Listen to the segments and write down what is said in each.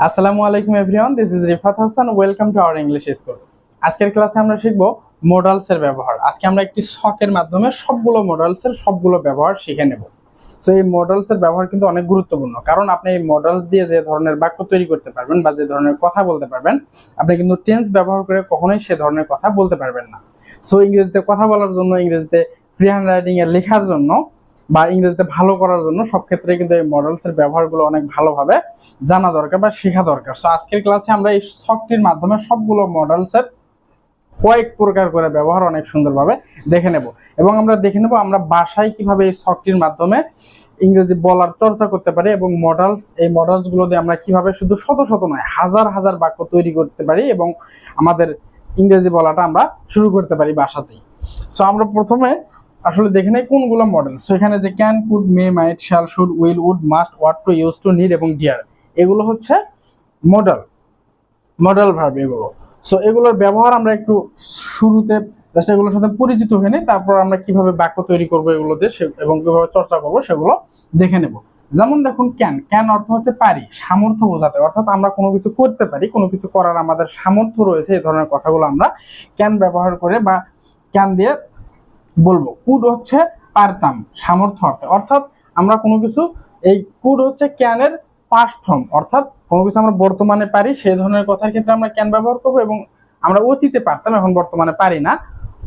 আসসালামু আলাইকুম everyone, this is Rifat Hasan. Welcome to our English school. আজকের ক্লাসে আমরা শিখব মোডালস এর ব্যবহার। আজকে আমরা একটি সকের মাধ্যমে সবগুলো মোডালস এর সবগুলো ব্যবহার শিখে নেব। সো এই মোডালস এর ব্যবহার কিন্তু অনেক গুরুত্বপূর্ণ, কারণ আপনি এই মোডালস দিয়ে যে ধরনের বাক্য তৈরি করতে পারবেন বা যে ধরনের কথা বলতে পারবেন, আপনি কিন্তু টেন্স ব্যবহার করে কখনোই সে ধরনের কথা বলতে পারবেন না। সো ইংরেজিতে কথা বলার জন্য, ইংরেজিতে ফ্রি হ্যান্ড রাইটিং এ লেখার জন্য বা ইংরেজিতে ভালো করার জন্য সব ক্ষেত্রে কিন্তু এই মডেলস এর ব্যবহারগুলো অনেক ভালোভাবে জানা দরকার বা শেখা দরকার। সো আজকের ক্লাসে আমরা এই শখটির মাধ্যমে সবগুলো মডেলস এর কয়েক প্রকার করে ব্যবহার অনেক সুন্দরভাবে দেখে নেব, এবং আমরা দেখে নেব আমরা বাসায় কিভাবে এই শখটির মাধ্যমে ইংরেজি বলার চর্চা করতে পারি, এবং এই মডেলস গুলো দিয়ে আমরা কিভাবে শুধু শত শত নয় হাজার হাজার বাক্য তৈরি করতে পারি এবং আমাদের ইংরেজি বলাটা আমরা শুরু করতে পারি বাসাতেই। সো আমরা প্রথমে আসলে দেখে নেই কোনগুলো মডেল। সো এখানে যে can, could, may, might, shall, should, will, would, must, ought to, used to, need এবং ডিয়ার, এগুলো হচ্ছে মডেল ভার্ব এগুলো। সো এগুলোর ব্যবহার আমরা একটু শুরুতে জাস্ট এগুলোর সাথে পরিচিত হয়ে নিই, তারপর আমরা কিভাবে বাক্য তৈরি করবো এগুলোতে এবং কিভাবে চর্চা করবো সেগুলো দেখে নেব। যেমন দেখুন, ক্যান অর্থ হচ্ছে পারি, সামর্থ্য বোঝাতে, অর্থাৎ আমরা কোনো কিছু করতে পারি, কোনো কিছু করার আমাদের সামর্থ্য রয়েছে, এই ধরনের কথাগুলো আমরা ক্যান ব্যবহার করে বা ক্যান দিয়ে বলবো। কুড হচ্ছে পারতাম, সামর্থ্য অর্থে, অর্থাৎ আমরা কোনো কিছু, এই কুড হচ্ছে ক্যানের পাস্ট ফর্ম, অর্থাৎ কোনো কিছু আমরা বর্তমানে পারি সেই ধরনের কথার ক্ষেত্রে আমরা ক্যান ব্যবহার করবো, এবং আমরা অতীতে পারতাম এখন বর্তমানে পারি না,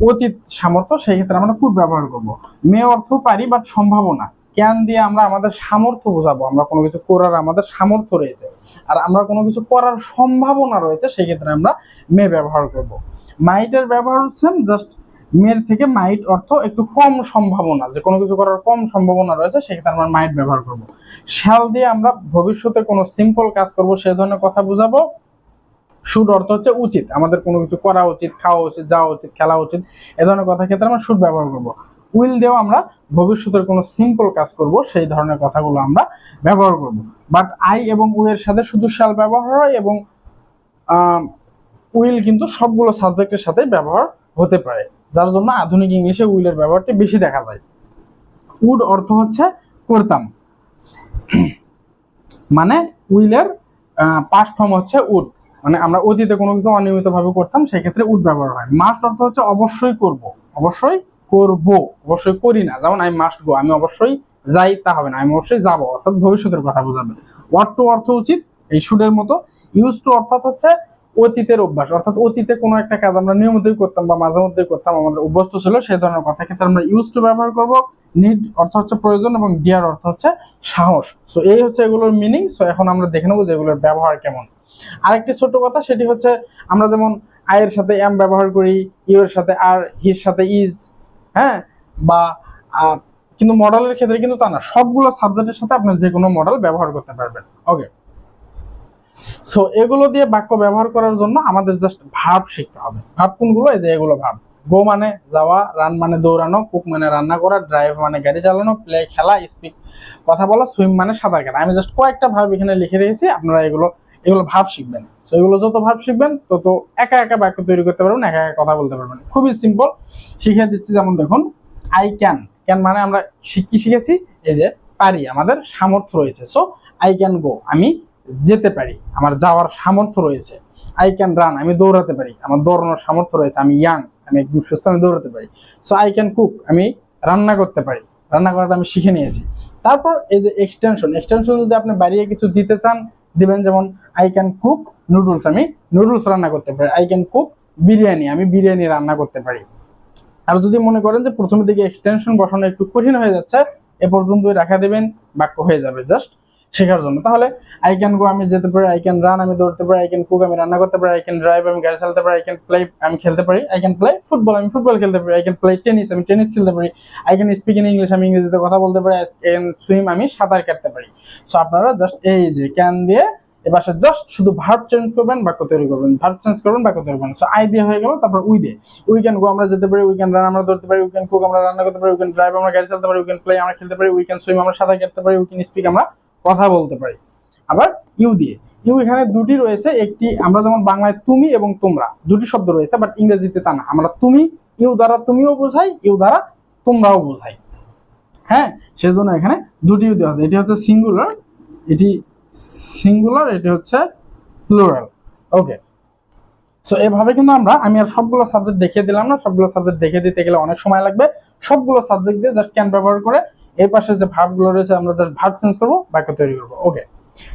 অতীত সামর্থ্য, সেই ক্ষেত্রে আমরা কুড ব্যবহার করবো। মে অর্থ পারি বাট সম্ভাবনা, ক্যান দিয়ে আমরা আমাদের সামর্থ্য বোঝাবো, আমরা কোনো কিছু করার আমাদের সামর্থ্য রয়েছে আর আমরা কোনো কিছু করার সম্ভাবনা রয়েছে, সেই ক্ষেত্রে আমরা মে ব্যবহার করব। মাইটের ব্যবহার হচ্ছে জাস্ট মেয়ের থেকে মাইট অর্থ একটু কম সম্ভাবনা, যে কোনো কিছু করার কম সম্ভাবনা রয়েছে, সেক্ষেত্রে আমরা মাইট ব্যবহার করব। শ্যাল দিয়ে আমরা ভবিষ্যতে কোনো সিম্পল কাজ করব সেই ধরনের কথা বুঝাবো। শুড অর্থ হচ্ছে উচিত, আমাদের কোনো কিছু করা উচিত, খাওয়া উচিত, যাওয়া উচিত, খেলা উচিত, এ ধরনের কথার ক্ষেত্রে আমরা শুড ব্যবহার করব। উইল দিয়েও আমরা ভবিষ্যতের কোনো সিম্পল কাজ করব সেই ধরনের কথাগুলো আমরা ব্যবহার করব। বাট আই এবং উই এর সাথে শুধু শ্যাল ব্যবহার হয়, এবং উইল কিন্তু সবগুলো সাবজেক্টের সাথে ব্যবহার হতে পারে, যার জন্য আধুনিক ইংলিশে উইলের ব্যবহারটি বেশি দেখা যায়। উড অর্থ হচ্ছে করতাম, মানে উইলের পাস্ট ফর্ম হচ্ছে উড, মানে আমরা অতীতে কোনো কিছু অনিয়মিতভাবে করতাম, সেই ক্ষেত্রে উড ব্যবহার হয়। মাস্ট অর্থ হচ্ছে অবশ্যই করব, অবশ্যই করব, অবশ্যই করি না, যেমন আই মাস্ট গো, আমি অবশ্যই যাই তা হবে না, আমি অবশ্যই যাবো, অর্থাৎ ভবিষ্যতের কথা বোঝাবে। ওয়াট টু অর্থ উচিত, এই শুডের মতো। ইউজ টু অর্থাৎ হচ্ছে অতীতের অভ্যাস, অর্থাৎ অতীতে কোনো একটা কাজ আমরা নিয়মিতই করতাম বা মাঝে মধ্যেই করতাম, আমাদের অভ্যস্ত ছিল, সেই ধরনের কথা ক্ষেত্রে আমরা ইউজ টু ব্যবহার করব। নিড অর্থ হচ্ছে প্রয়োজন, এবং ডিয়ার অর্থ হচ্ছে সাহস। সো এই হচ্ছে এগুলোর মিনিং। সো এখন আমরা দেখে নেবো যে এগুলোর ব্যবহার কেমন। আরেকটি ছোট কথা, সেটি হচ্ছে আমরা যেমন আয়ের সাথে এম ব্যবহার করি, ইউ এর সাথে আর, হির সাথে ইজ, হ্যাঁ, বা কিন্তু মডেলের ক্ষেত্রে কিন্তু তা না, সবগুলো সাবজেক্টের সাথে আপনি যে কোনো মডেল ব্যবহার করতে পারবেন। ওকে, সো এগুলো দিয়ে বাক্য ব্যবহার করার জন্য আমাদের জাস্ট ভার্ব শিখতে হবে। ভার্ব কোনগুলো? এই যে এগুলো ভার্ব। গো মানে যাওয়া, রান মানে দৌড়ানো, কুক মানে রান্না করা, ড্রাইভ মানে গাড়ি চালানো, প্লে খেলা, স্পিক কথা বলা, সুইম মানে সাঁতার কাটা। আমি জাস্ট কয়েকটা ভার্ব এখানে লিখে রেখেছি, আপনারা এগুলো ভার্ব শিখবেন। সো এগুলো যত ভার্ব শিখবেন তত একা একা বাক্য তৈরি করতে পারবেন, একা একা কথা বলতে পারবেন। খুবই সিম্পল, শিখিয়ে দিচ্ছি। যেমন দেখুন, আই ক্যান, ক্যান মানে আমরা কি শিখেছি, এই যে পারি, আমাদের সামর্থ্য রয়েছে। সো আই ক্যান গো, আমি যেতে পারি, আমার যাওয়ার সামর্থ্য রয়েছে। আই ক্যান রান, আমি দৌড়াতে পারি, আমার দৌড়ানোর সামর্থ্য রয়েছে, আমি ইয়াং, আমি একদম সুস্থ, আমি দৌড়াতে পারি। সো আই ক্যান কুক, আমি রান্না করতে পারি, রান্না করাটা আমি শিখে নিয়েছি। তারপর এই যে এক্সটেনশন যদি আপনি বাড়িয়ে কিছু দিতে চান দিবেন, যেমন আই ক্যান কুক নুডলস, আমি নুডলস রান্না করতে পারি। আই ক্যান কুক বিরিয়ানি, আমি বিরিয়ানি রান্না করতে পারি। আর যদি মনে করেন যে প্রথমের দিকে এক্সটেনশন বসানো একটু কঠিন হয়ে যাচ্ছে, এ পর্যন্তই রাখা দেবেন, বাক্য হয়ে যাবে জাস্ট শেখার জন্য। তাহলে আই ক্যান গো, আমি যেতে পারি। আই ক্যান রান, আমি দৌড়তে পারি। আই ক্যান কুক, আমি রান্না করতে পারি। আই ক্যান ড্রাইভ, আমি গাড়ি চালাতে পারি। আই ক্যান প্লে, আমি খেলতে পারি। আই ক্যান প্লে ফুটবল, আমি ফুটবল খেলতে পারি। আই ক্যান প্লে টেনিস, আমি টেনিস খেলতে পারি। I can speak in English, আমি ইংরেজিতে কথা বলতে পারি। আই ক্যান সুইম, আমি সাঁতার কাটতে পারি। সো আপনারা জাস্ট এই যে ক্যান দিয়ে এবার জাস্ট শুধু ভার্ব চেঞ্জ করবেন, বাক্য তৈরি করবেন, ভার্ব চেঞ্জ করবেন, বাক্য তৈরি করবেন। সো আই দিয়ে হয়ে গেল, তারপর উই দিয়ে। উই ক্যান গো, আমরা যেতে পারি। উই ক্যান রান, আমরা দৌড়তে পারি। উই ক্যান কুক, আমরা রান্না করতে পারি। উই ক্যান ড্রাইভ, আমরা গাড়ি চালাতে পারি। উই ক্যান প্লে, আমরা খেলতে পারি। উই ক্যান সুইম, আমরা সাঁতার কাটতে পারি। উই ক্যান স্পিক, আমরা কথা বলতে পারি। আবার ইউ দিয়ে, ইউ এখানে দুটি রয়েছে, একটি আমরা যেমন বাংলায় তুমি এবং তোমরা দুটি শব্দ রয়েছে, বাট ইংরেজিতে তা না, আমরা তুমি, ইউ দ্বারা তুমিও বোঝাই, ইউ দ্বারা তোমরাও বোঝাই। হ্যাঁ, সেজন্য এখানে দুটি ইউ দেওয়া আছে। এটি হচ্ছে সিঙ্গুলার, এটি সিঙ্গুলার, এটি হচ্ছে প্লুরাল। ওকে, সো এভাবে কিন্তু আমি আর সবগুলো সাবজেক্ট দেখিয়ে দিলাম না, সবগুলো সাবজেক্ট দেখিয়ে দিতে গেলে অনেক সময় লাগবে। সবগুলো সাবজেক্ট দিয়ে জাস্ট ক্যান ব্যবহার করে এই পাশে যে ভার্বগুলো রয়েছে আমরা জাস্ট ভার্ব চেঞ্জ করবো, বাক্য তৈরি করবো। ওকে,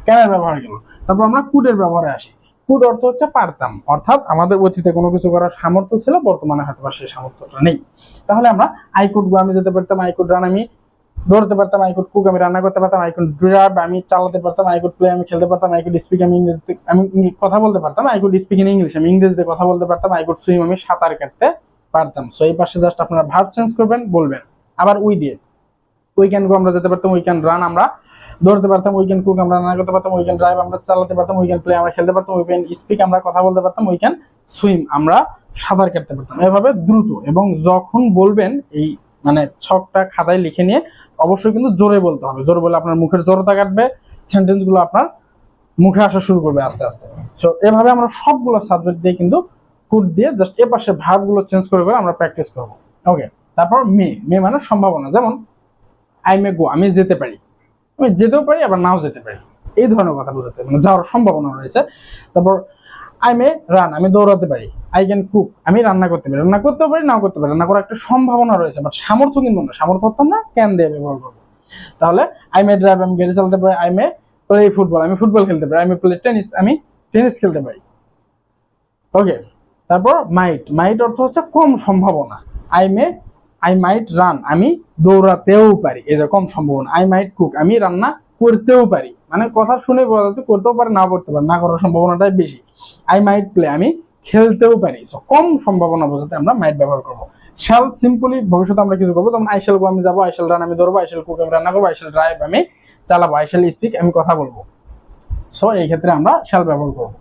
ক্যানের ব্যবহার গেল। তারপর আমরা কুডের ব্যবহারে আসি। কুড অর্থ হচ্ছে পারতাম, অর্থাৎ আমাদের অতীতে কোনো কিছু করার সামর্থ্য ছিল, বর্তমানে হয়তো সেই সামর্থ্যটা নেই। তাহলে আমরা আই কুড গো আমি যেতে পারতাম, আই কুড রান আমি দৌড়তে পারতাম, আই কুড কুক আমি রান্না করতে পারতাম, আই কুড ড্রাইভ আমি চালাতে পারতাম, আই কুড প্লে আমি খেলতে পারতাম, আই কুড স্পিক আমি ইংরেজিতে আমি কথা বলতে পারতাম, I could speak in English আমি ইংরেজিতে কথা বলতে পারতাম, আই কুড সুইম আমি সাঁতার কাটতে পারতাম। সো এই পাশে জাস্ট আপনারা ভার্ব চেঞ্জ করবেন, বলবেন। আবার উই দিয়ে উই ক্যান গো আমরা যেতে পারতাম, উই ক্যান রান আমরা দৌড়তে পারতাম, উই ক্যান কুক আমরা রান্না করতে পারতাম, উই ক্যান ড্রাইভ আমরা চালাতে পারতাম, উই ক্যান প্লে আমরা খেলতে পারতাম, উই ক্যান স্পিক আমরা কথা বলতে পারতাম, উই ক্যান সুইম আমরা সাঁতার কাটতে পারতাম। এভাবে দ্রুত, এবং যখন বলবেন এই মানে ছকটা খাতায় লিখে নিয়ে অবশ্যই কিন্তু জোরে বলতে হবে। জোরে বলে আপনার মুখের জড়তা কাটবে, সেন্টেন্স গুলো আপনার মুখে আসা শুরু করবে আস্তে আস্তে। সো এভাবে আমরা সবগুলো সাবজেক্ট দিয়ে কিন্তু কুড দিয়ে জাস্ট এ পাশে ভার্ব গুলো চেঞ্জ করে করে আমরা প্র্যাকটিস করব। ওকে, তারপর মে। মে মানে সম্ভাবনা। যেমন আই মে গো আমি যেতে পারি, আমি যেতেও পারি আবার নাও যেতে পারি, এই ধরনের কথা বোঝাতে, মানে যাওয়ার সম্ভাবনা রয়েছে। তারপর আই মে রান আমি দৌড়াতে পারি, আই ক্যান কুক আমি রান্না করতে পারি, রান্না করতেও পারি নাও করতে পারি, রান্না করার একটা সম্ভাবনা রয়েছে, বাট সামর্থ্য কিন্তু না, সামর্থ্য হতাম না, ক্যান দিয়ে ব্যবহার করবো। তাহলে আই মে ড্রাইভ আমি গাড়ি চালাতে পারি, আই মে প্লে ফুটবল আমি ফুটবল খেলতে পারি, আই মে প্লে টেনিস আমি টেনিস খেলতে পারি। ওকে, তারপর মাইট। মাইট অর্থ হচ্ছে কম সম্ভাবনা। আই মাইট রান আমি দৌড়াতেও পারি, এই যে কম সম্ভাবনা। আই মাইট কুক আমি রান্না করতেও পারি, মানে কথা শুনে বোঝা যাচ্ছে করতেও পারে না করতে পারে, না করার সম্ভাবনাটাই বেশি। আই মাইট প্লে আমি খেলতেও পারি। সো কম সম্ভাবনা বোঝাতে আমরা মাইট ব্যবহার করবো। শ্যাল সিম্পলি ভবিষ্যতে আমরা কিছু করবো, যেমন আই শ্যাল গো আমি যাবো, আই শ্যাল রান আমি দৌড়বো, আই শ্যাল কুক আমি রান্না করবো, আই শ্যাল ড্রাইভ আমি চালাবো, আই শ্যাল স্পিক আমি কথা বলবো। সো এই ক্ষেত্রে আমরা শ্যাল ব্যবহার করবো।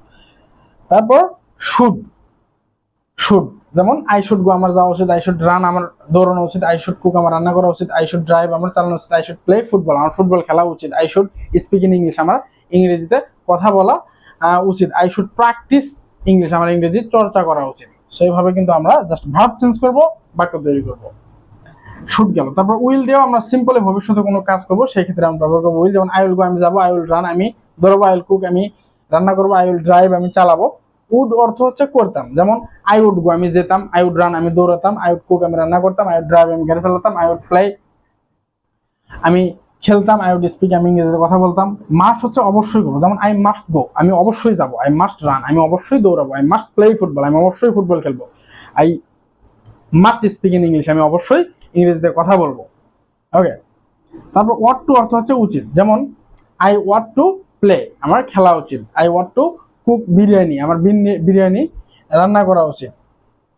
তারপর শুড। শুড যেমন আই শুড গো আমার যাওয়া উচিত, আই শুড রান আমার দৌড়ানো উচিত, আই শুড কুক আমার রান্না করা উচিত, আই শুড ড্রাইভ আমার চালানো উচিত, আই শুড প্লে ফুটবল আমার ফুটবল খেলা উচিত, I should speak in English আমার ইংরেজিতে কথা বলা উচিত, আই শুড প্র্যাকটিস ইংলিশ আমার ইংরেজি চর্চা করা উচিত। সেইভাবে কিন্তু আমরা জাস্ট ভার্ব চেঞ্জ করব, বাক্য তৈরি করব। শুড গেল। তারপর উইল দিয়েও আমরা সিম্পলি ভবিষ্যতে কোনো কাজ করবো, সেই ক্ষেত্রে আমরা ব্যবহার করবো উইল। যেমন আই উইল গো আমি যাবো, আই উইল রান আমি দৌড়াবো, আই উইল কুক আমি রান্না করবো, আই উইল ড্রাইভ আমি চালাবো। উড অর্থ হচ্ছে করতাম, যেমন আই উড গো আমি যেতাম, আই উড রান আমি দৌড়াতাম, আই উড কুক আমি রান্না করতাম, আই উড ড্রাইভ আমি গাড়ি চালাতাম, আই উড প্লে আমি খেলতাম, আই উড স্পিক আমি ইংরেজিতে কথা বলতাম। মাস্ট হচ্ছে অবশ্যই করবো, যেমন আই মাস্ট গো আমি অবশ্যই যাবো, আই মাস্ট রান আমি অবশ্যই দৌড়াবো, আই মাস্ট প্লে ফুটবল আমি অবশ্যই ফুটবল খেলবো, I must speak in English আমি অবশ্যই ইংরেজিতে কথা বলবো। ওকে, তারপর ওয়াট টু অর্থ হচ্ছে উচিত, যেমন আই ওয়াট টু প্লে আমার খেলা উচিত, I want to cook biryani আমার বিরিয়ানি রান্না করা উচিত,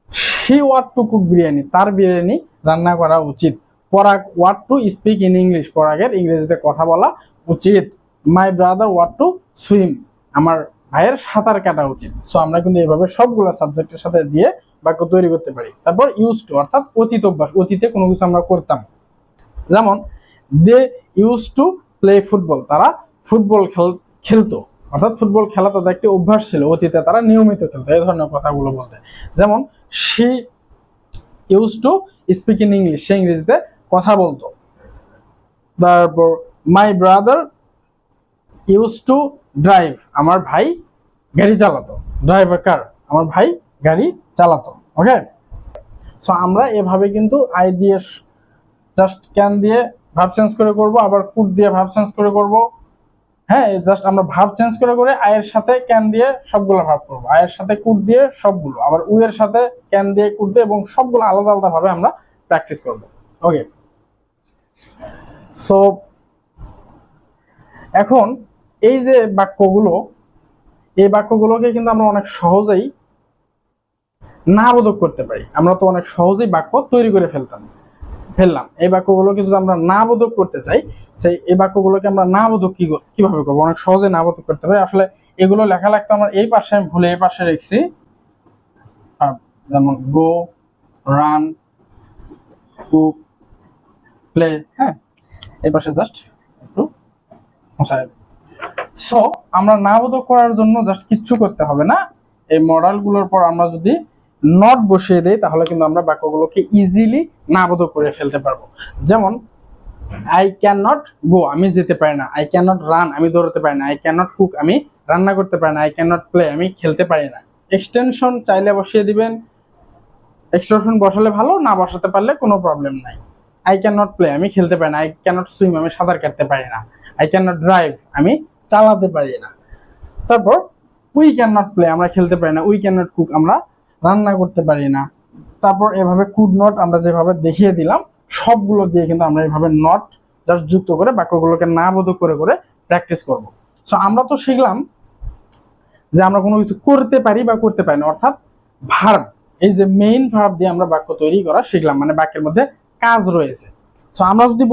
she want to cook biryani তার বিরিয়ানি রান্না করা উচিত। Parag want to speak in English পরাগের ইংরেজিতে কথা বলা উচিত। My brother want to swim আমার ভাইয়ের সাঁতার কাটা উচিত। সো আমরা কিন্তু এইভাবে সবগুলো সাবজেক্টের সাথে দিয়ে বাক্য তৈরি করতে পারি। তারপর ইউজ টু অর্থাৎ অতীত অভ্যাস, অতীতে কোনো কিছু আমরা করতাম, যেমন they used to play football তারা ফুটবল খেলতো, অর্থাৎ ফুটবল খেলা তাদের একটি অভ্যাস ছিল, অতীতে তারা নিয়মিত খেলতো, এই ধরনের কথাগুলো বলতে। যেমন she use to speak in English সে ইংরেজিতে কথা বলতো। তারপর my brother use to drive আমার ভাই গাড়ি চালাতো, ড্রাইভ আ কার আমার ভাই গাড়ি চালাতো। ওকে, সো আমরা এভাবে কিন্তু আই দিয়ে জাস্ট ক্যান দিয়ে ভার্ব চেঞ্জ করে করব, আবার কুড দিয়ে ভার্ব চেঞ্জ করে করব। হ্যাঁ, জাস্ট আমরা ভার্ব চেঞ্জ করে করে আয়ের সাথে ক্যান দিয়ে সবগুলো ভার্ব করব, আয়ের সাথে কুড দিয়ে সবগুলো, আবার উই এর সাথে ক্যান দিয়ে কুড দিয়ে, এবং সবগুলো আলাদা আলাদা ভাবে আমরা প্র্যাকটিস করব। ওকে, সো এখন এই যে বাক্যগুলো, এই বাক্যগুলোকে কিন্তু আমরা অনেক সহজেই না বোধক করতে পারি। আমরা তো অনেক সহজেই বাক্য তৈরি করে ফেললাম। এই বাক্যগুলোকে যদি আমরা না বোধক করতে চাই, সেই এই বাক্যগুলোকে আমরা না বোধক কিভাবে করবো, অনেক সহজে না বোধক করতে পারি। আসলে এগুলো লেখা লাগতো আমার এই পাশে, আমি ভুলে এই পাশে রেখেছি, যেমন গো, রান, কুক, প্লে। হ্যাঁ, এই পাশে জাস্ট একটু মুছাই দিই। সো আমরা না বোধক করার জন্য জাস্ট কিচ্ছু করতে হবে না, এই মডেল গুলোর পর আমরা যদি নট বসিয়ে দেই তাহলে কিন্তু আমরা বাক্যগুলোকে ইজিলি না বোধক করে ফেলতে পারবো। যেমন আই ক্যান নট গো আমি যেতে পারি না, আই ক্যান নট রান আমি দৌড়াতে পারি না, আই ক্যান নট কুক আমি রান্না করতে পারি না, আই ক্যান নট প্লে আমি খেলতে পারি না। এক্সটেনশন চাইলে বসিয়ে দিবেন, এক্সটেনশন বসালে ভালো, না বসাতে পারলে কোনো প্রবলেম নাই। আই ক্যান নট প্লে আমি খেলতে পারি না, আই ক্যান নট সুইম আমি সাঁতার কাটতে পারি না, আই ক্যান নট ড্রাইভ আমি চালাতে পারি না। তারপর উই ক্যান নট প্লে আমরা খেলতে পারি না, উই ক্যান নট কুক আমরা রান্না করতে পারি না। তারপর এভাবে কুড নট আমরা যেভাবে দেখিয়ে দিলাম সবগুলো দিয়ে কিন্তু আমরা এইভাবে নট জাস্ট যুক্ত করে বাক্যগুলোকে না বোধক করে করে প্র্যাকটিস করব। সো আমরা তো শিখলাম যে আমরা কোনো কিছু করতে পারি বা করতে পারি না, অর্থাৎ ভার্ব, এই যে মেইন ভার্ব দিয়ে আমরা বাক্য তৈরি করা শিখলাম, মানে বাক্যের মধ্যে কাজ রয়েছে। সো আমরা যদি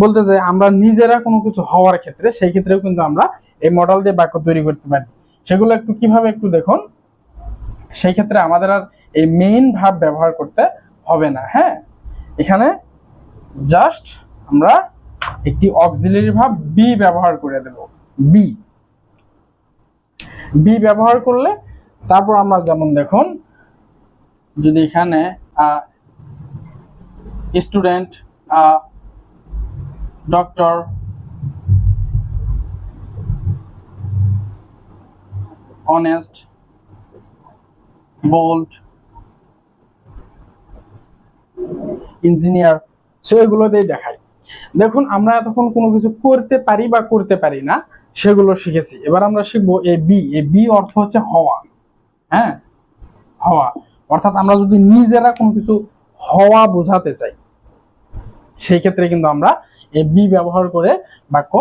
বলতে যাই আমরা নিজেরা কোনো কিছু হওয়ার ক্ষেত্রে, সেই ক্ষেত্রেও কিন্তু আমরা এই মডেল দিয়ে বাক্য তৈরি করতে পারি। সেগুলো একটু কিভাবে একটু দেখুন। সেই ক্ষেত্রে আমাদের আর এই মেইন ভার্ব ব্যবহার করতে হবে না। হ্যাঁ, এখানে জাস্ট আমরা একটি অক্সিলারি ভার্ব বি ব্যবহার করে দেব। বি বি ব্যবহার করলে তারপর আমরা যেমন দেখুন, যদি এখানে student, doctor, honest, bold, engineer, so এগুলো দিয়ে দেখাই। দেখুন আমরা এতক্ষণ কোনো কিছু করতে পারি বা করতে পারি না সেগুলো শিখেছি। এবার আমরা শিখবো এই বি। এই বি অর্থ হচ্ছে হওয়া। হ্যাঁ, হওয়া, অর্থাৎ আমরা যদি নিজেরা কোনো কিছু হওয়া বোঝাতে চাই সেই ক্ষেত্রে কিন্তু আমরা এই বি ব্যবহার করে বাক্য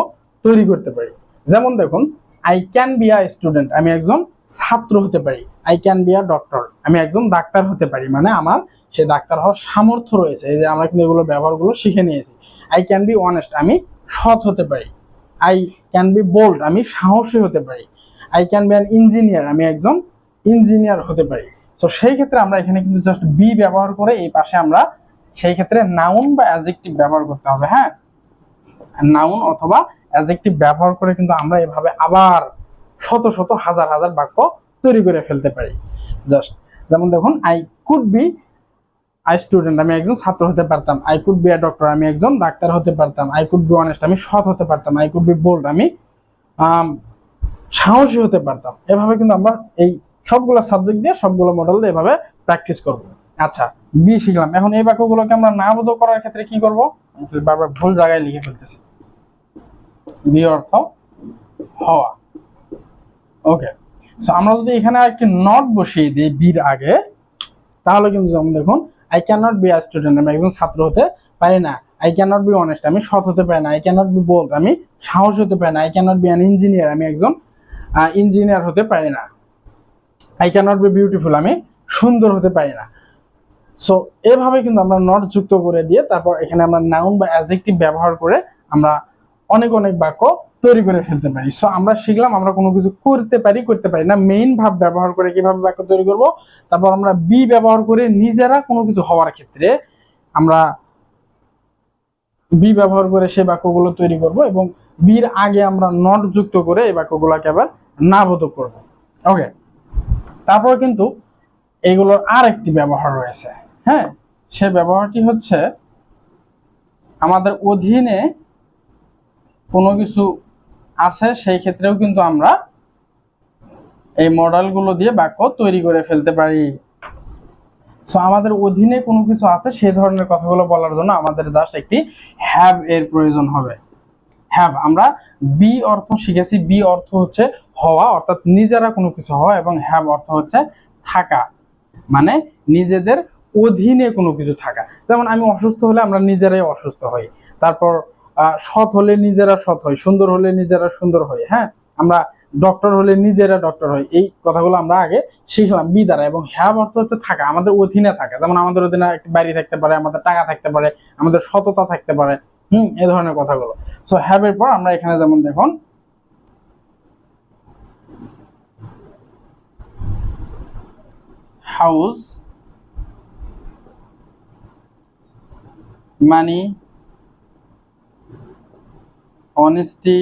তৈরি করতে পারি। যেমন দেখুন, I can be a student আমি একজন ছাত্র হতে পারি, I can be a doctor আমি একজন ডাক্তার হতে পারি, মানে আমার সে ডাক্তার হওয়ার সামর্থ্য রয়েছে। এই যে আমরা কিন্তু এগুলো ব্যবহারগুলো শিখে নিয়েছি। আই ক্যান বি অনেস্ট আমি সৎ হতে পারি, আই ক্যান বি বোল্ড আমি সাহসী হতে পারি, I can be an engineer আমি একজন ইঞ্জিনিয়ার হতে পারি। তো সেই ক্ষেত্রে আমরা এখানে কিন্তু জাস্ট বি ব্যবহার করে এই পাশে আমরা সেই ক্ষেত্রে নাউন বা অ্যাডজেক্টিভ ব্যবহার করতে হবে। হ্যাঁ, নাউন অথবা অ্যাডজেক্টিভ ব্যবহার করে কিন্তু আমরা এভাবে আবার শত শত হাজার হাজার বাক্য তৈরি করে ফেলতে পারি। জাস্ট যেমন দেখুন, I could be I student আমি একজন ছাত্র হতে পারতাম, I could be a doctor আমি একজন ডাক্তার হতে পারতাম, আই কুড বি অনেস্ট আমি সৎ হতে পারতাম, আই কুড বি বোল্ড আমি সাহসী হতে পারতাম। এভাবে কিন্তু আমরা এই সবগুলো সাবজেক্ট দিয়ে সবগুলো মডেল দিয়ে এভাবে প্র্যাকটিস করব। আচ্ছা, বি শিখলাম। এখন এই বাক্যগুলোকে আমরা না বোধক করার ক্ষেত্রে কি করব? বারবার ভুল জায়গায় লিখে ফেলতেছি। বি অর্থ হওয়া। ওকে, সো আমরা যদি এখানে একটি নট বসিয়ে দিই বির আগে, তাহলে কিন্তু যেমন দেখুন, I can not be a student আমি একজন ছাত্র হতে পারি না, I can not be honest আমি সৎ হতে পারি না, I can not be bold আমি সাহস হতে পারি না, I can not be an engineer আমি একজন ইঞ্জিনিয়ার হতে পারি না, I can not be beautiful আমি সুন্দর হতে পারি না। সো এভাবে কিন্তু আমরা নট যুক্ত করে দিয়ে তারপর এখানে আমরা নাউন বা অ্যাডজেক্টিভ ব্যবহার করে আমরা অনেক অনেক বাক্য তৈরি করে ফেলতে পারি। সো আমরা শিখলাম আমরা কোনো কিছু করতে পারি না, মেইন ভার্ব ব্যবহার করে কিভাবে বাক্য তৈরি করব। তারপর আমরা বি ব্যবহার করে নিজেরা কোনো কিছু হওয়ার ক্ষেত্রে আমরা বি ব্যবহার করে সেই বাক্যগুলো তৈরি করব, এবং বির আগে আমরা নট যুক্ত করে এই বাক্যগুলোকে আবার না বোধক করব। ওকে, তারপর কিন্তু এগুলোর আর একটি ব্যবহার রয়েছে। হ্যাঁ, সে ব্যবহারটি হচ্ছে আমাদের অধীনে কোনো কিছু আছে সেই ক্ষেত্রেও কিন্তু আমরা এই মডেলগুলো দিয়ে বাক্য তৈরি করে ফেলতে পারি। সো আমাদের অধীনে কোনো কিছু আছে সেই ধরনের কথাগুলো বলার জন্য আমাদের জাস্ট একটি হ্যাভ এর প্রয়োজন হবে। হ্যাভ, আমরা বি অর্থ শিখেছি, বি অর্থ হচ্ছে হওয়া, অর্থাৎ নিজেরা কোনো কিছু হওয়া, এবং হ্যাভ অর্থ হচ্ছে থাকা, মানে নিজেদের অধীনে কোনো কিছু থাকা। যেমন আমি অসুস্থ হলে আমরা নিজেরাই অসুস্থ হই, তারপর সৎ হলে নিজেরা সৎ হই, সুন্দর হলে নিজেরা সুন্দর হই। হ্যাঁ, আমরা ডক্টর হলে নিজেরা ডক্টর হই। এই কথাগুলো আমরা আগে শিখলাম বি দ্বারা। এবং হ্যাভ অর্থ হচ্ছে থাকা, আমাদের অধীনে থাকা। যেমন আমাদের অধীনে একটি বাড়ি থাকতে পারে, আমাদের টাকা থাকতে পারে, আমাদের সততা থাকতে পারে, এই ধরনের কথাগুলো। সো হ্যাভ এর পর আমরা এখানে যেমন দেখুন, হাউস, মানি, অনেস্টি।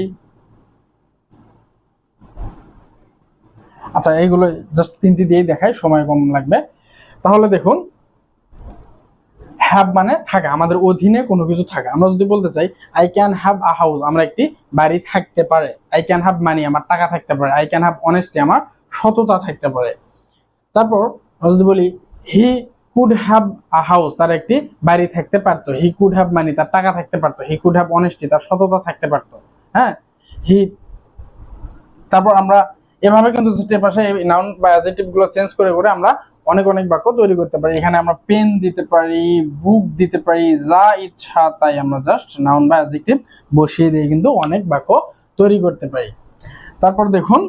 আচ্ছা, এইগুলো জাস্ট তিনটি দিয়েই দেখাই, সময় কম লাগবে। তাহলে দেখুন, হ্যাভ মানে থাকা, আমাদের অধীনে কোনো কিছু থাকা। আমরা যদি বলতে চাই I can have a house, আমরা একটি বাড়ি থাকতে পারে। আই ক্যান হ্যাভ মানি, আমার টাকা থাকতে পারে। আই ক্যান হ্যাভ অনেস্টি, আমার সততা থাকতে পারে। তারপর আমরা যদি বলি he could have a house, তার একটি বাড়ি থাকতে পারতো। হি কুড হ্যাভ মানি, তার টাকা থাকতে পারতো। হি কুড হ্যাভ অনেস্টি, তার সততা থাকতে পারতো। হ্যাঁ, হি। তারপর আমরা এভাবে কিন্তু পাশে নাউন বা অ্যাডজেক্টিভ গুলো চেঞ্জ করে করে আমরা অনেক অনেক বাক্য তৈরি করতে পারি। এখানে আমরা পেন দিতে পারি, বুক দিতে পারি, যা ইচ্ছা তাই আমরা জাস্ট নাউন বা অ্যাডজেক্টিভ বসিয়ে দিয়ে কিন্তু অনেক বাক্য তৈরি করতে পারি। তারপর দেখুন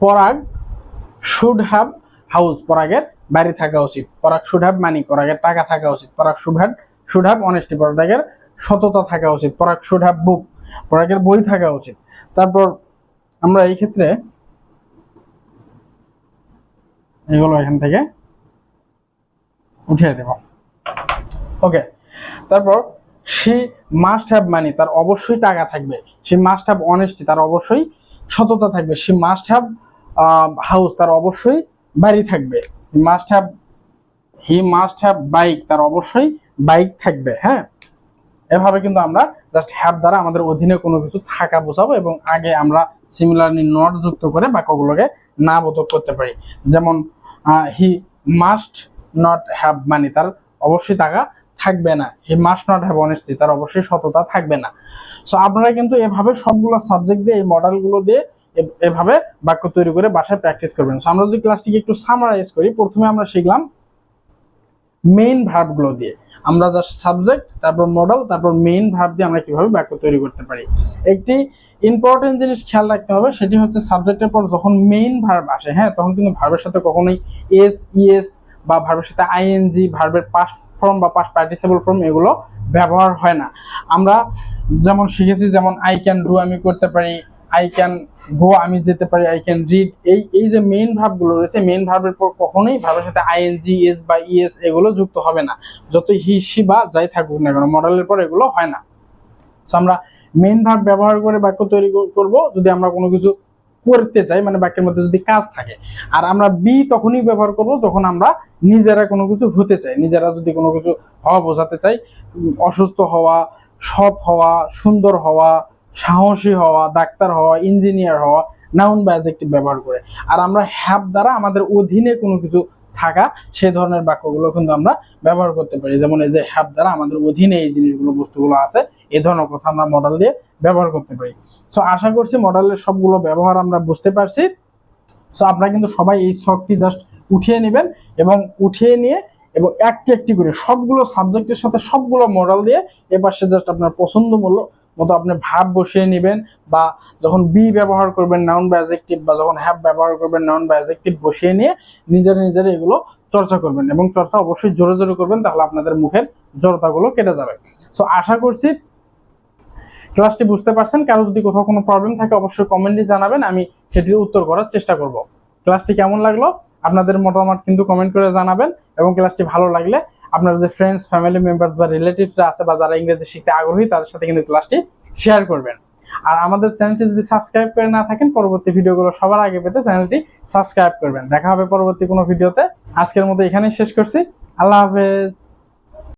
পরাগ শুড হ্যাভ হাউস, পরাগের বাড়ি থাকা উচিত। পরাগ শুড হ্যাভ মানি, পরাগের টাকা থাকা উচিত। পরাগ শুড হ্যাভ অনেস্টি, পরাগের সততা থাকা উচিত। পরাগ শুড হ্যাভ বুক, পরাগের বই থাকা উচিত। তারপর আমরা এই ক্ষেত্রে এগুলো এখান থেকে উঠিয়ে দেব। ওকে, তারপর শি মাস্ট হ্যাভ মানি, তার অবশ্যই টাকা থাকবে। শি মাস্ট হ্যাভ অনেস্টি, তার অবশ্যই সততা থাকবে। শি মাস্ট হ্যাভ হাউস, তার অবশ্যই বাড়ি থাকবে। হি মাস্ট হ্যাভ বাইক, তার অবশ্যই বাইক থাকবে। হ্যাঁ, এভাবে কিন্তু আমরা জাস্ট হ্যাভ দ্বারা আমাদের অধীনে কোনো কিছু থাকা বোঝাবো এবং আগে আমরা সিমিলারলি নট যুক্ত করে বাক্যগুলোকে না বোধক করতে পারি। যেমন he must not have money, তার অবশ্যই টাকা থাকবে না। He must not have honesty, তার অবশ্যই সততা থাকবে না। সো আপনারা কিন্তু এভাবে সবগুলো সাবজেক্ট দিয়ে এই মডেলগুলো দিয়ে এভাবে বাক্য তৈরি করে বাসায় প্র্যাকটিস করবেন। সো আমরা যদি ক্লাসটিকে একটু সামারাইজ করি, প্রথমে আমরা শিখলাম মেইন ভার্বগুলো দিয়ে। আমরা জাস্ট সাবজেক্ট, তারপর মডেল, তারপর মেইন ভার্ব দিয়ে আমরা কিভাবে বাক্য তৈরি করতে পারি। একটি ইম্পর্টেন্ট জিনিস খেয়াল রাখতে হবে, সেটি হচ্ছে সাবজেক্টের পর যখন মেইন ভার্ব আসে, হ্যাঁ, তখন কিন্তু ভার্বের সাথে কখনোই এস, ইএস বা ভার্বের সাথে আইএনজি, ভার্বের পাস্ট ফর্ম বা পাস্ট পার্টিসিপল ফর্ম এগুলো ব্যবহার হয় না। আমরা যেমন শিখেছি, যেমন আই ক্যান ডু, আমি করতে পারি। আই ক্যান গো, আমি যেতে পারি। আই ক্যান রিড, এই যে মেইন ভার্বগুলো রয়েছে, মেইন ভার্বের পর কখনোই ভার্বের সাথে আইএনজি, এস বা ইএস এগুলো যুক্ত হবে না, যত হি, সি বা যাই থাকুক না কেন, মডেলের পর এগুলো হয় না। সো আমরা মেইন ভার্ব ব্যবহার করে বাক্য তৈরি করব যদি আমরা কোনো কিছু করতে চাই, মানে বাক্যের মধ্যে যদি কাজ থাকে। আর আমরা বি তখনই ব্যবহার করব যখন আমরা নিজেরা কোনো কিছু হতে চাই, নিজেরা যদি কোনো কিছু হওয়া বোঝাতে চাই। অসুস্থ হওয়া, সৎ হওয়া, সুন্দর হওয়া, সাহসী হওয়া, ডাক্তার হওয়া, ইঞ্জিনিয়ার হওয়া, নাউন বা অ্যাডজেক্টিভ ব্যবহার করে। আর আমরা হ্যাভ দ্বারা আমাদের অধীনে কোনো কিছু থাকা, সেই ধরনের বাক্যগুলো কিন্তু আমরা ব্যবহার করতে পারি। যেমন এই যে হ্যাভ দ্বারা আমাদের অধীনে এই জিনিসগুলো, বস্তুগুলো আছে, এই ধরনের কথা আমরা মডেল দিয়ে ব্যবহার করতে পারি। সো আশা করছি মডেলের সবগুলো ব্যবহার আমরা বুঝতে পারছি। সো আপনারা কিন্তু সবাই এই শখটি জাস্ট উঠিয়ে নেবেন এবং উঠিয়ে নিয়ে এবং একটি একটি করে সবগুলো সাবজেক্টের সাথে সবগুলো মডেল দিয়ে এবার সে জাস্ট আপনার পছন্দ মতো আপনি ভার্ব বসিয়ে নেবেন, বা যখন বি ব্যবহার করবেন নাউন বা অ্যাডজেক্টিভ, বা যখন হ্যাভ ব্যবহার করবেন নাউন বা অ্যাডজেক্টিভ বসিয়ে নিয়ে নিজেরা এগুলো চর্চা করবেন এবং চর্চা অবশ্যই জোরে জোরে করবেন, তাহলে আপনাদের মুখের জড়তাগুলো কেটে যাবে। সো আশা করছি ক্লাসটি বুঝতে পারছেন। কারো যদি কোথাও কোনো প্রবলেম থাকে অবশ্যই কমেন্টে জানাবেন, আমি সেটির উত্তর করার চেষ্টা করব। ক্লাসটি কেমন লাগলো আপনাদের মতামত কিন্তু কমেন্ট করে জানাবেন, এবং ক্লাসটি ভালো লাগলে আপনার যে ফ্রেন্ডস, ফ্যামিলি মেম্বার্স বা রিলেটিভসরা আছে বা যারা ইংরেজি শিখতে আগ্রহী তাদের সাথে কিন্তু ক্লাসটি শেয়ার করবেন। আর আমাদের চ্যানেলটি যদি সাবস্ক্রাইব করে না থাকেন, পরবর্তী ভিডিওগুলো সবার আগে পেতে চ্যানেলটি সাবস্ক্রাইব করবেন। দেখা হবে পরবর্তী কোনো ভিডিওতে। আজকের মতো এখানেই শেষ করছি। আল্লাহ হাফেজ।